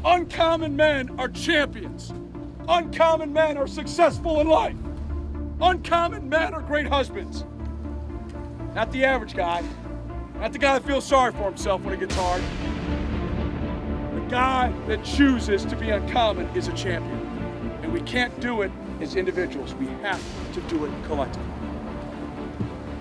Uncommon men are champions. Uncommon men are successful in life. Uncommon men are great husbands. Not the average guy. Not the guy that feels sorry for himself when it gets hard. The guy that chooses to be uncommon is a champion. And we can't do it as individuals. We have to do it collectively.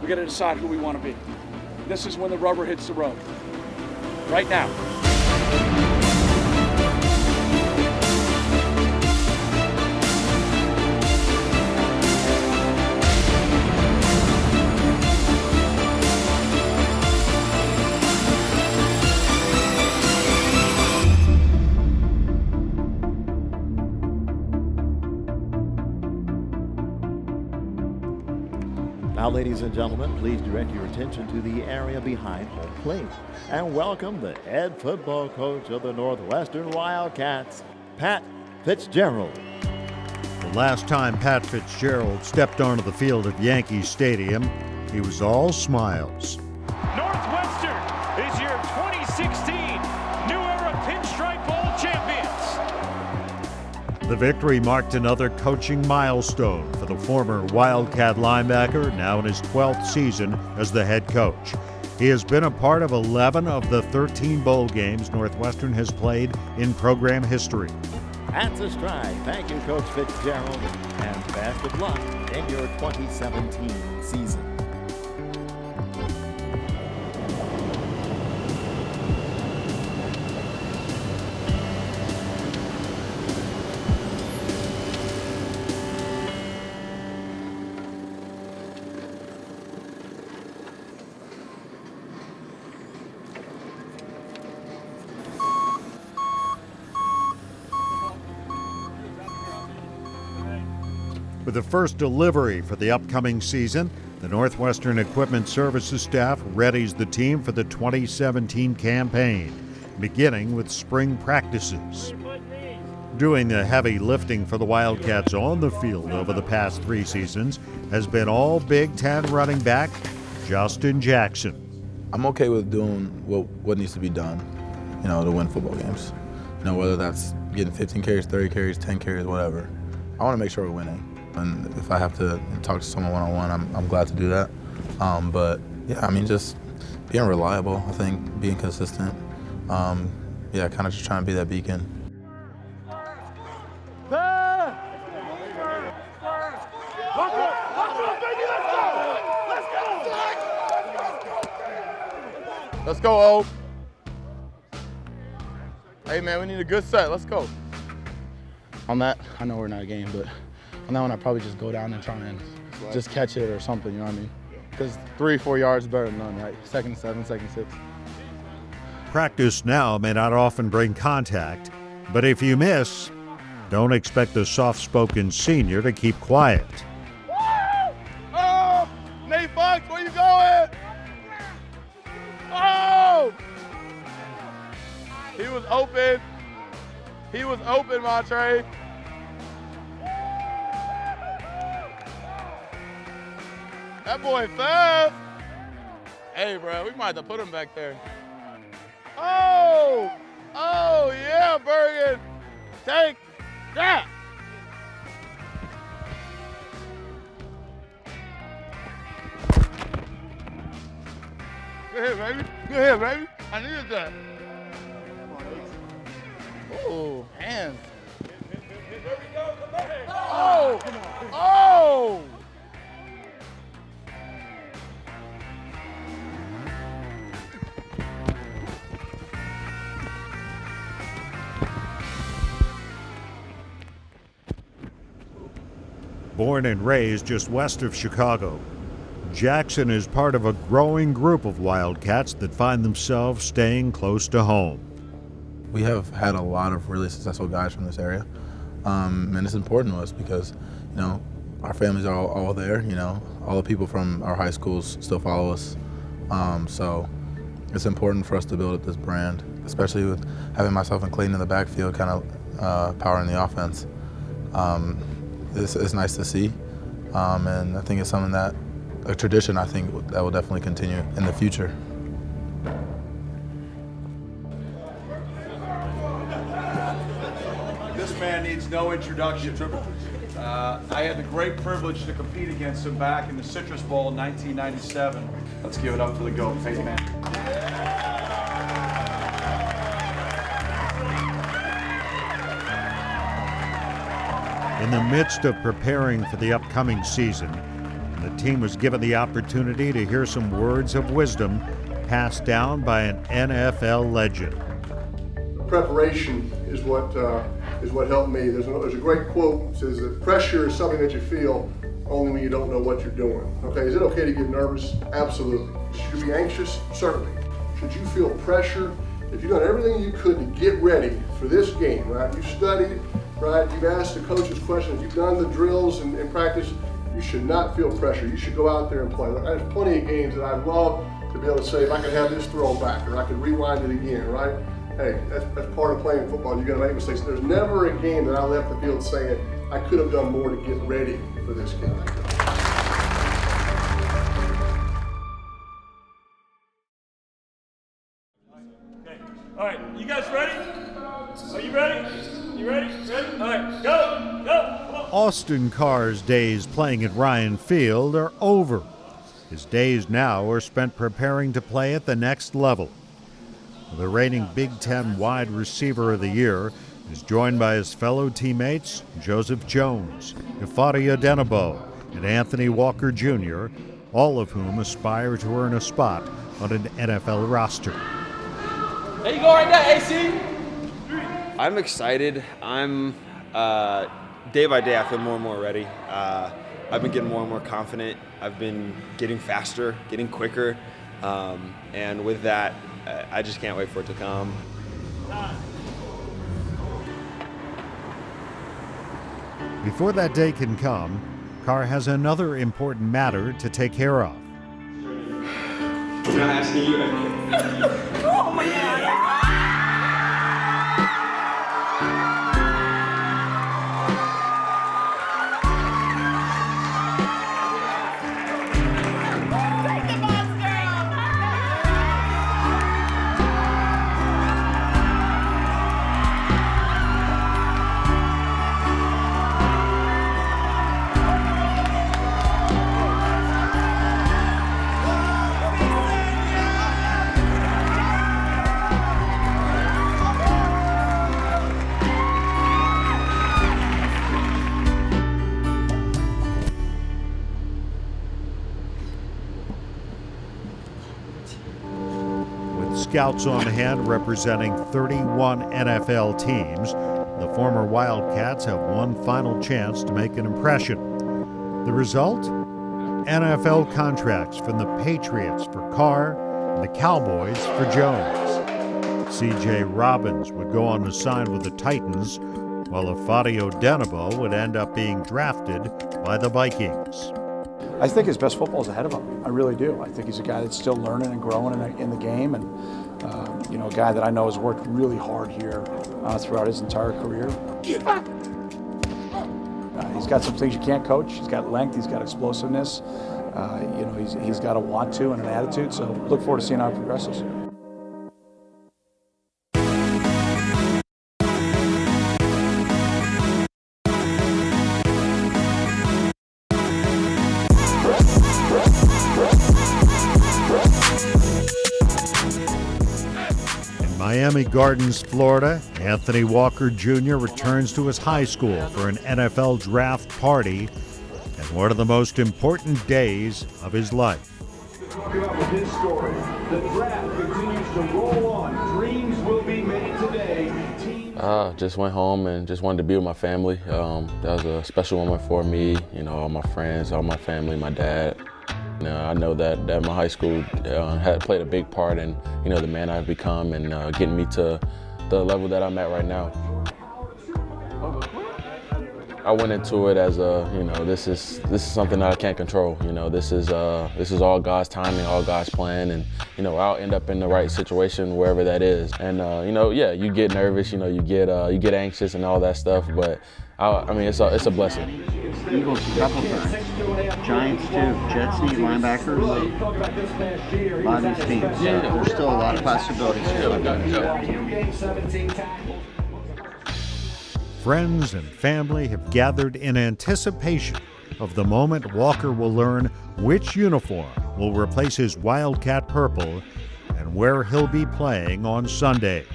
We got to decide who we want to be. This is when the rubber hits the road. Right now. Now, ladies and gentlemen, please direct your attention to the area behind home plate and welcome the head football coach of the Northwestern Wildcats, Pat Fitzgerald. The last time Pat Fitzgerald stepped onto the field at Yankee Stadium, he was all smiles. Northwestern is your 2016 New Era Pinstripe Bowl champions. The victory marked another coaching milestone for the former Wildcat linebacker, now in his 12th season as the head coach. He has been a part of 11 of the 13 bowl games Northwestern has played in program history. That's a stride. Thank you, Coach Fitzgerald, and best of luck in your 2017 season. With the first delivery for the upcoming season, the Northwestern Equipment Services staff readies the team for the 2017 campaign, beginning with spring practices. Doing the heavy lifting for the Wildcats on the field over the past 3 seasons has been all Big Ten running back Justin Jackson. I'm okay with doing what needs to be done, to win football games. Whether that's getting 15 carries, 30 carries, 10 carries, whatever. I want to make sure we're winning. And if I have to talk to someone one-on-one, I'm glad to do that. But yeah, just being reliable, I think, being consistent. Kind of just trying to be that beacon. Let's go, O. Hey, man, we need a good set. Let's go. On that, I know we're not a game, but on that one, I'd probably just go down and try and just catch it or something, you know what I mean? Because 3-4 yards is better than none, right? 2nd and 7, 2nd and 6. Practice now may not often bring contact, but if you miss, don't expect the soft-spoken senior to keep quiet. Oh, Nate Fox, where you going? Oh! He was open. He was open, Montre. That boy fell. Hey, bro, we might have to put him back there. Oh! Oh, yeah, Bergen. Take that. Good hit, baby. Good hit, baby. I needed that. Oh, hands. There we go. Come back. Oh! Oh! Born and raised just west of Chicago, Jackson is part of a growing group of Wildcats that find themselves staying close to home. We have had a lot of really successful guys from this area, and it's important to us because, our families are all there. All the people from our high schools still follow us, so it's important for us to build up this brand, especially with having myself and Clayton in the backfield, kind of powering the offense. It's nice to see, and I think it's something that a tradition I think that will definitely continue in the future. man needs no introduction. I had the great privilege to compete against him back in the Citrus Bowl in 1997. Let's give it up for the GOAT, Peyton Manning. In the midst of preparing for the upcoming season, the team was given the opportunity to hear some words of wisdom passed down by an NFL legend. Preparation is what helped me. There's a great quote that says that pressure is something that you feel only when you don't know what you're doing. Okay, is it okay to get nervous? Absolutely. Should you be anxious? Certainly. Should you feel pressure? If you've done everything you could to get ready for this game, right? You've studied, right? You've asked the coaches questions. You've done the drills and practice. You should not feel pressure. You should go out there and play. There's plenty of games that I'd love to be able to say, if I could have this throw back, or I could rewind it again, right? Hey, that's part of playing football. You're going to make mistakes. There's never a game that I left the field saying, I could have done more to get ready for this game. Okay. All right, you guys ready? Are you ready? You ready? Ready? All right, go, go. Come on. Austin Carr's days playing at Ryan Field are over. His days now are spent preparing to play at the next level. The reigning Big Ten wide receiver of the year is joined by his fellow teammates Joseph Jones, Ifeadi Odenigbo, and Anthony Walker Jr., all of whom aspire to earn a spot on an NFL roster. There you go right there, AC. I'm excited. I'm day by day I feel more and more ready. I've been getting more and more confident. I've been getting faster, getting quicker, and with that, I just can't wait for it to come. Before that day can come, Carr has another important matter to take care of. I'm not asking you anything. Oh my God. Scouts on hand representing 31 NFL teams, the former Wildcats have one final chance to make an impression. The result? NFL contracts from the Patriots for Carr and the Cowboys for Jones. C.J. Robbins would go on to sign with the Titans, while Ifeadi Odenigbo would end up being drafted by the Vikings. I think his best football is ahead of him. I really do. I think he's a guy that's still learning and growing in the game, and a guy that I know has worked really hard here throughout his entire career. He's got some things you can't coach. He's got length. He's got explosiveness. He's got a want to and an attitude. So look forward to seeing how it progresses. Miami Gardens, Florida, Anthony Walker Jr. returns to his high school for an NFL draft party and one of the most important days of his life. Talking about with his story, the draft continues to roll on. Dreams will be made today. Just went home and just wanted to be with my family. That was a special moment for me. All my friends, all my family, my dad. I know that my high school had played a big part in, the man I've become and getting me to the level that I'm at right now. I went into it as this is something that I can't control. This is all God's timing, all God's plan, and I'll end up in the right situation wherever that is. And you get nervous, you get anxious and all that stuff, but it's a blessing. Eagles a couple times, Giants too, Jets need linebackers, a lot of these teams. There's still a lot of possibilities here. Friends and family have gathered in anticipation of the moment Walker will learn which uniform will replace his Wildcat purple and where he'll be playing on Sundays.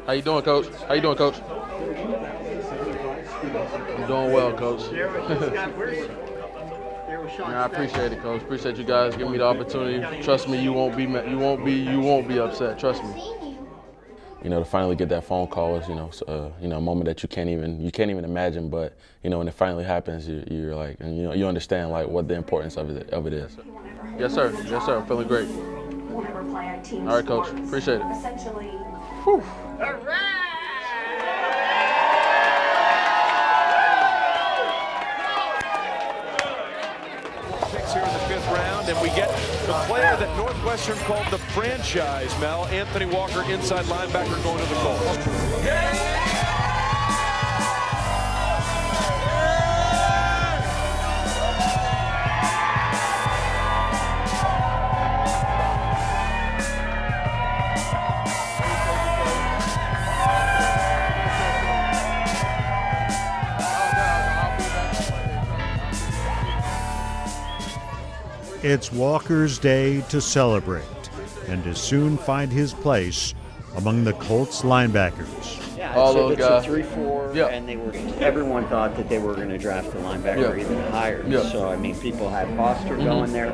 How you doing, Coach? How you doing, Coach? I'm doing well, Coach. I appreciate it, Coach. Appreciate you guys giving me the opportunity. Trust me, you won't be upset. Trust me. You know, to finally get that phone call is, a moment that you can't even imagine. But when it finally happens, you're like, and you understand like what the importance of it is. Yes, sir. Yes, sir. I'm feeling great. All right, Coach. Appreciate it. Whew. All right. Picks here in the 5th round, and we get the player that Northwestern called the franchise, Mel. Anthony Walker, inside linebacker, going to the Colts. It's Walker's day to celebrate and to soon find his place among the Colts linebackers. Yeah, all so those it's guys. a 3-4, Yep. and everyone thought that they were going to draft a linebacker Yep. even higher. Yep. So, I mean, people had Foster going there.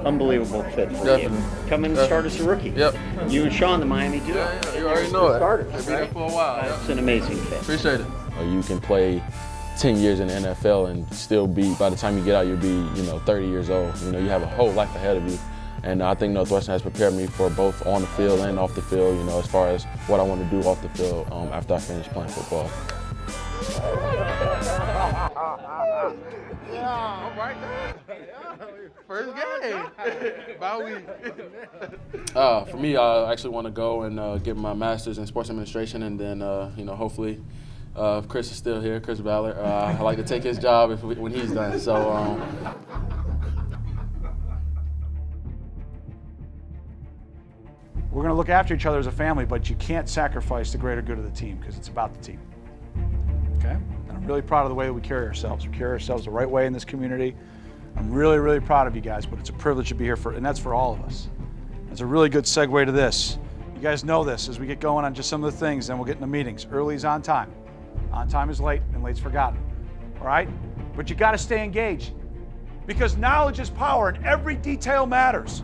Unbelievable fit for Definitely. you. Come in and start as a rookie. Yep. You and Sean, the Miami duo. Yeah, you already know it. Starters, They've been there right? for a while. Yeah. It's an amazing fit. Appreciate it. You can play 10 years in the NFL and still be, by the time you get out, you'll be 30 years old. You have a whole life ahead of you. And I think Northwestern has prepared me for both on the field and off the field, as far as what I want to do off the field after I finish playing football. Yeah, all right. First game. About week. For me, I actually want to go and get my master's in sports administration, and then, hopefully, if Chris is still here, Chris Ballard, I'd like to take his job when he's done. So. We're going to look after each other as a family, but you can't sacrifice the greater good of the team because it's about the team. Okay? And I'm really proud of the way that we carry ourselves. We carry ourselves the right way in this community. I'm really, really proud of you guys, but it's a privilege to be here and that's for all of us. It's a really good segue to this. You guys know this as we get going on just some of the things, then we'll get into meetings. Early is on time. On time is late, and late's forgotten. All right? But you got to stay engaged because knowledge is power and every detail matters.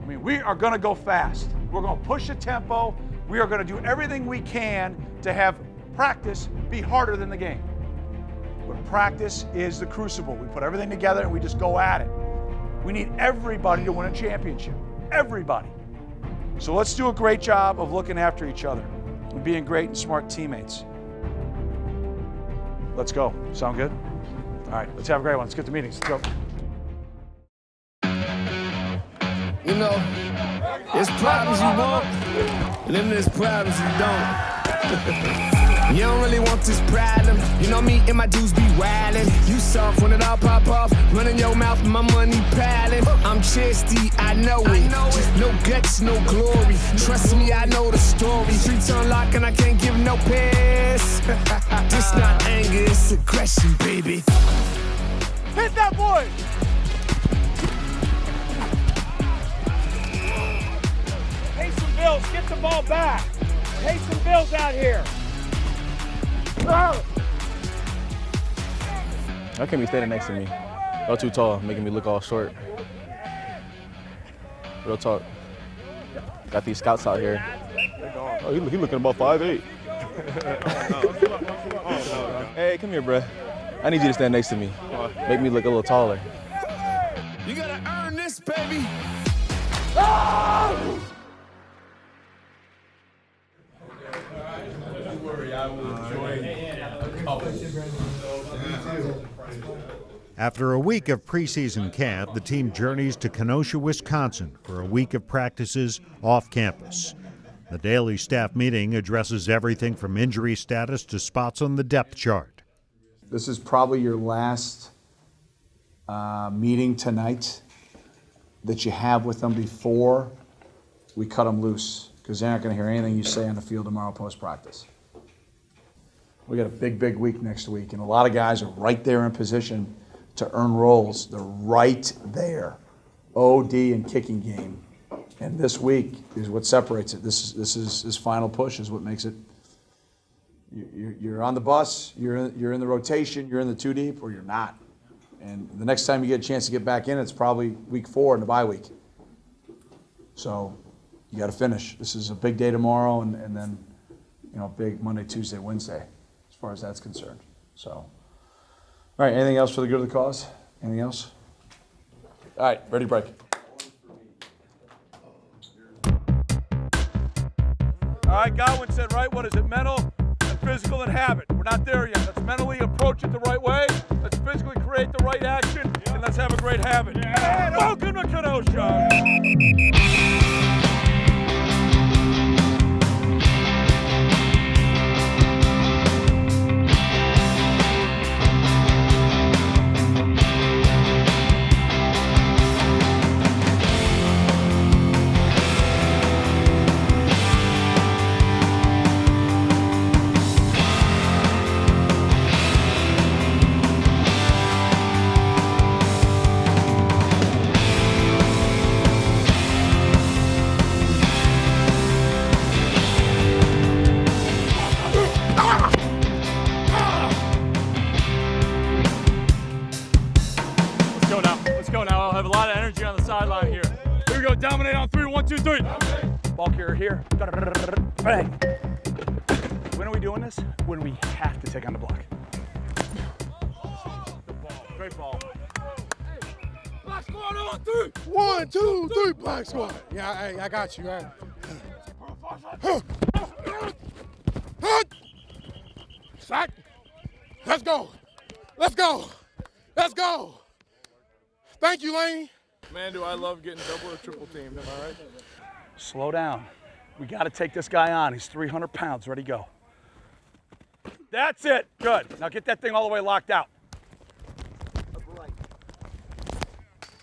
I mean, we are going to go fast. We're going to push the tempo. We are going to do everything we can to have practice be harder than the game. But practice is the crucible. We put everything together and we just go at it. We need everybody to win a championship. Everybody. So let's do a great job of looking after each other and being great and smart teammates. Let's go. Sound good? All right, let's have a great one. Let's get to meetings. Let's go. There's problems you want, and then there's problems you don't. You don't really want this problem. Me and my dudes be wildin'. You soft when it all pop off, running your mouth and my money piling. I'm chesty, I know it. No guts, no glory. Trust me, I know the story. Streets unlocked and I can't give no pass. This not anger, it's aggression, baby. Hit that boy! Taysom Bills, get the ball back. Taysom Bills out here. How can be standing next to me? Y'all too tall, making me look all short. Real talk. Got these scouts out here. Oh, he looking about 5'8". Hey, come here, bruh. I need you to stand next to me. Make me look a little taller. You gotta earn this, baby. After a week of preseason camp, the team journeys to Kenosha, Wisconsin for a week of practices off campus. The daily staff meeting addresses everything from injury status to spots on the depth chart. This is probably your last meeting tonight that you have with them before we cut them loose, because they're not going to hear anything you say on the field tomorrow post-practice. We got a big, big week next week, and a lot of guys are right there in position to earn roles. They're right there. OD and kicking game. And this week is what separates it. This final push is what makes it. You're on the bus, you're in the rotation, you're in the two deep, or you're not. And the next time you get a chance to get back in, it's probably week 4 in the bye week. So you got to finish. This is a big day tomorrow, and then, you know, big Monday, Tuesday, Wednesday, as far as that's concerned. So, all right, anything else for the good of the cause? Anything else? All right, ready to break. All right, Godwin said, right, what is it, mental and physical and habit. We're not there yet. Let's mentally approach it the right way. Let's physically create the right action, and let's have a great habit. Yeah. Welcome to Kenosha. Dominate on 3, 1, 2, 3. Ball carrier here. Bang. When are we doing this? When we have to take on the block. Good ball. Great ball. Black squad on 3. 1, 2, 3, black squad. Yeah, I got you. Sack. Let's go. Let's go. Let's go. Thank you, Lane. Man, do I love getting double or triple teamed, am I right? Slow down. We got to take this guy on. He's 300 pounds. Ready, go. That's it. Good. Now get that thing all the way locked out.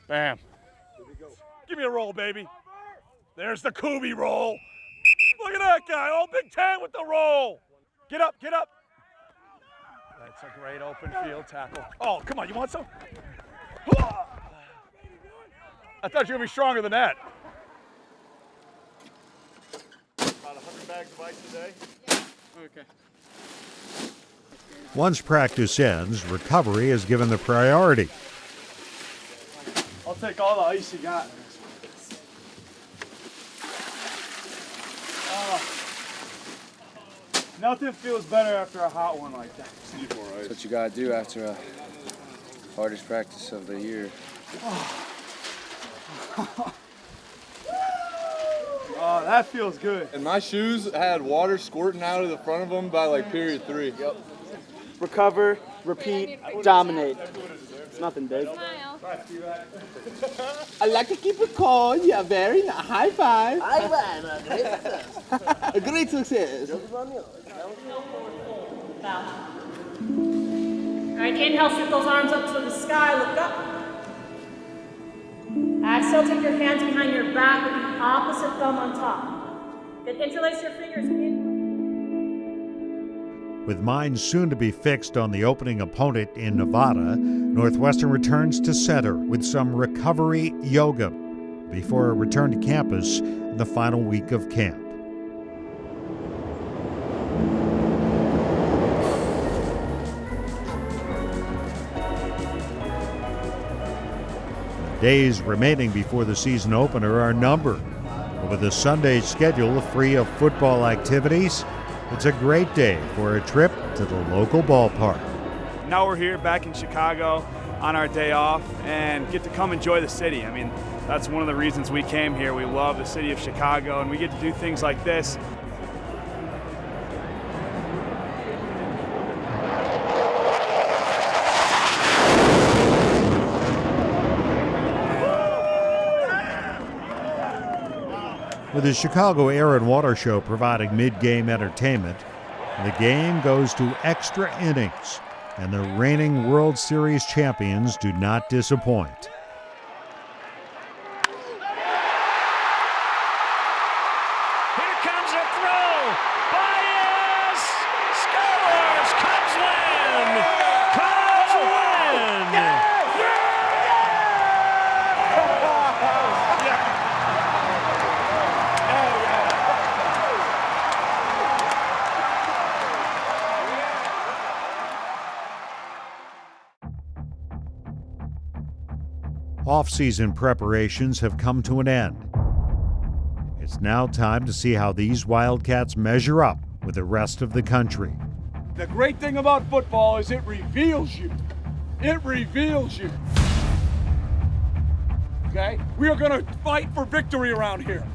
Bam. Give me a roll, baby. There's the Kubi roll. Look at that guy. All Big Ten with the roll. Get up, get up. That's a great open field tackle. Oh, come on. You want some? I thought you were going to be stronger than that. About 100 bags of ice a day? Okay. Once practice ends, recovery is given the priority. I'll take all the ice you got. Nothing feels better after a hot one like that. That's what you got to do after a hardest practice of the year. Oh, that feels good. And my shoes had water squirting out of the front of them by like period 3. Yep. Recover, repeat, dominate. It's nothing big. I like to keep it cold. Yeah, very nice. High five. High five. A great success. Foul. All right, inhale, shoot those arms up to the sky, look up. Exhale, take your hands behind your back with the opposite thumb on top. Then interlace your fingers in. With minds soon to be fixed on the opening opponent in Nevada, Northwestern returns to center with some recovery yoga before a return to campus in the final week of camp. Days remaining before the season opener are numbered. But with a Sunday schedule free of football activities, it's a great day for a trip to the local ballpark. Now we're here back in Chicago on our day off and get to come enjoy the city. I mean, that's one of the reasons we came here. We love the city of Chicago, and we get to do things like this. With the Chicago Air and Water Show providing mid-game entertainment, the game goes to extra innings, and the reigning World Series champions do not disappoint. Off-season preparations have come to an end. It's now time to see how these Wildcats measure up with the rest of the country. The great thing about football is it reveals you. It reveals you. Okay? We are going to fight for victory around here.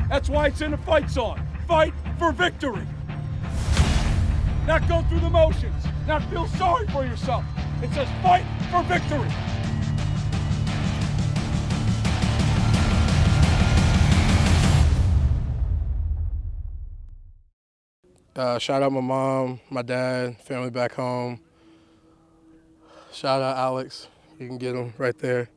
That's why it's in the fight song. Fight for victory. Not go through the motions. Not feel sorry for yourself. It says fight for victory. Shout out my mom, my dad, family back home. Shout out Alex. You can get him right there.